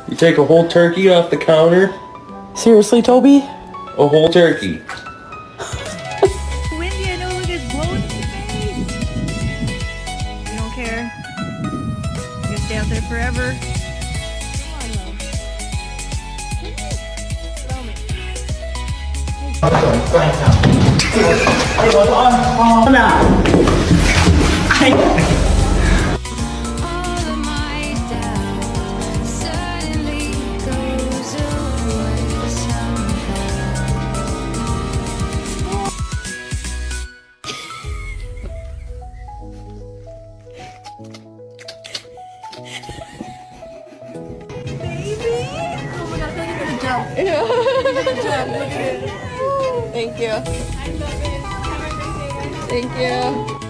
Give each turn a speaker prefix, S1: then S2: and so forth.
S1: You take a whole turkey off the counter?
S2: Seriously, Toby?
S1: A whole turkey.
S3: Windy, I know, look, it's blowing in your face. You don't care. You can stay out there forever.
S4: All of my doubt suddenly goes away somehow.
S3: Oh my god, I feel like you're gonna jump. You're gonna jump. Look at it.
S2: Thank you.
S3: I love it. Have a great day, guys.
S2: Thank you.